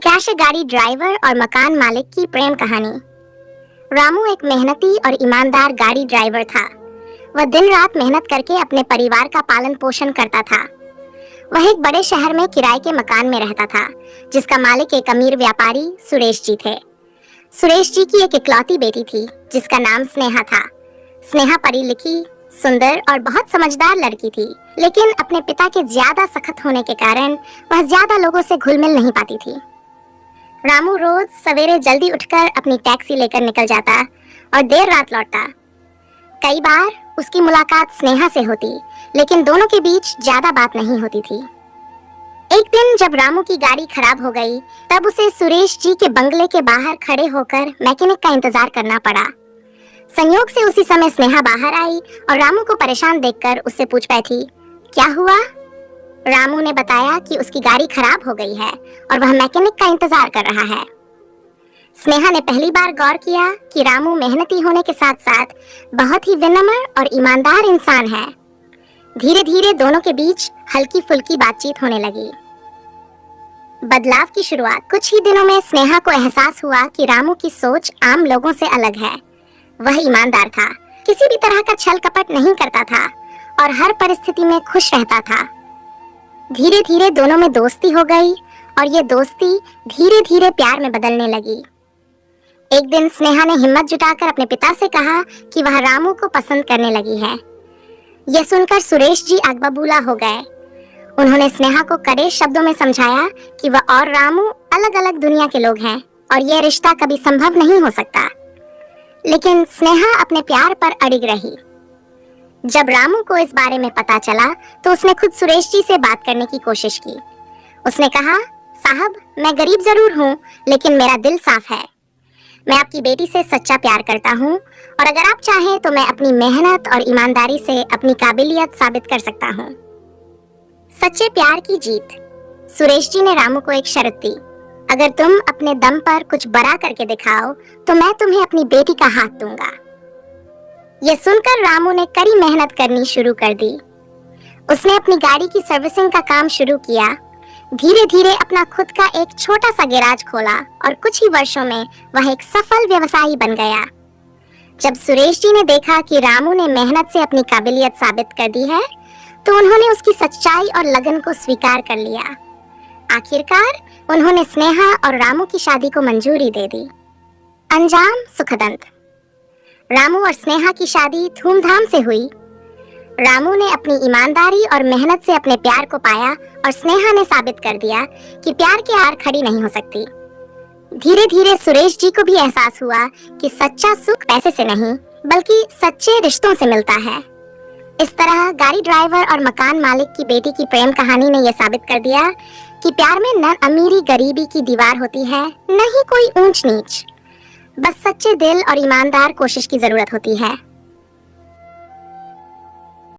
Cash गाड़ी driver और मकान मालिक की प्रेम कहानी। रामू एक मेहनती और ईमानदार गाड़ी ड्राइवर था। वह दिन रात मेहनत करके अपने परिवार का पालन पोषण करता था। वह एक बड़े शहर में किराए के मकान में रहता था, जिसका मालिक एक अमीर व्यापारी सुरेश जी थे। सुरेश जी की एक इकलौती बेटी थी, जिसका नाम स्नेहा था। स्नेहा पढ़ी लिखी, सुंदर और बहुत समझदार लड़की थी, लेकिन अपने पिता के ज्यादा सख्त होने के कारण वह ज्यादा लोगों से घुल मिल नहीं पाती थी। रामू रोज सवेरे जल्दी उठकर अपनी टैक्सी लेकर निकल जाता और देर रात लौटता। कई बार उसकी मुलाकात स्नेहा से होती, लेकिन दोनों के बीच ज्यादा बात नहीं होती थी। एक दिन जब रामू की गाड़ी खराब हो गई, तब उसे सुरेश जी के बंगले के बाहर खड़े होकर मैकेनिक का इंतजार करना पड़ा। संयोग से उसी समय स्नेहा बाहर आई और रामू को परेशान देखकर उससे पूछ बैठी, क्या हुआ? रामू ने बताया कि उसकी गाड़ी खराब हो गई है और वह मैकेनिक का इंतजार कर रहा है। स्नेहा ने पहली बार गौर किया कि रामू मेहनती होने के साथ साथ बहुत ही विनम्र और ईमानदार इंसान है। धीरे धीरे दोनों के बीच हल्की फुल्की बातचीत होने लगी। बदलाव की शुरुआत। कुछ ही दिनों में स्नेहा को एहसास हुआ कि रामू की सोच आम लोगों से अलग है। वह ईमानदार था, किसी भी तरह का छल कपट नहीं करता था और हर परिस्थिति में खुश रहता था। धीरे धीरे दोनों में दोस्ती हो गई और ये दोस्ती धीरे धीरे प्यार में बदलने लगी। एक दिन स्नेहा ने हिम्मत जुटाकर अपने पिता से कहा कि वह रामू को पसंद करने लगी है। यह सुनकर सुरेश जी आग बबूला हो गए। उन्होंने स्नेहा को कड़े शब्दों में समझाया कि वह और रामू अलग अलग दुनिया के लोग हैं और यह रिश्ता कभी संभव नहीं हो सकता। लेकिन स्नेहा अपने प्यार पर अड़िग रही। जब रामू को इस बारे में पता चला तो उसने खुद सुरेश जी से बात करने की कोशिश की। उसने कहा, साहब, मैं गरीब जरूर हूँ, लेकिन मेरा दिल साफ है। मैं आपकी बेटी से सच्चा प्यार करता हूँ और अगर आप चाहें तो मैं अपनी मेहनत और ईमानदारी से अपनी काबिलियत साबित कर सकता हूँ। सच्चे प्यार की जीत। सुरेश जी ने रामू को एक शर्त दी, अगर तुम अपने दम पर कुछ बड़ा करके दिखाओ तो मैं तुम्हें अपनी बेटी का हाथ दूंगा। यह सुनकर रामू ने कड़ी मेहनत करनी शुरू कर दी। उसने अपनी गाड़ी की सर्विसिंग का काम शुरू किया। धीरे धीरे अपना खुद का एक छोटा सा गैराज खोला और कुछ ही वर्षों में वह एक सफल व्यवसायी बन गया। जब सुरेश जी ने देखा कि रामू ने मेहनत से अपनी काबिलियत साबित कर दी है, तो उन्होंने उसकी सच्चाई और लगन को स्वीकार कर लिया। आखिरकार उन्होंने स्नेहा और रामू की शादी को मंजूरी दे दी। अंजाम सुखदंत। रामू और स्नेहा की शादी धूमधाम से हुई। रामू ने अपनी ईमानदारी और मेहनत से अपने प्यार को पाया और स्नेहा ने साबित कर दिया कि प्यार की आड़ खड़ी नहीं हो सकती। धीरे धीरे सुरेश जी को भी एहसास हुआ कि सच्चा सुख पैसे से नहीं, बल्कि सच्चे रिश्तों से मिलता है। इस तरह गाड़ी ड्राइवर और मकान मालिक की बेटी की प्रेम कहानी ने यह साबित कर दिया कि प्यार में न अमीरी गरीबी की दीवार होती है, न ही कोई ऊंच नीच। बस सच्चे दिल और ईमानदार कोशिश की जरूरत होती है।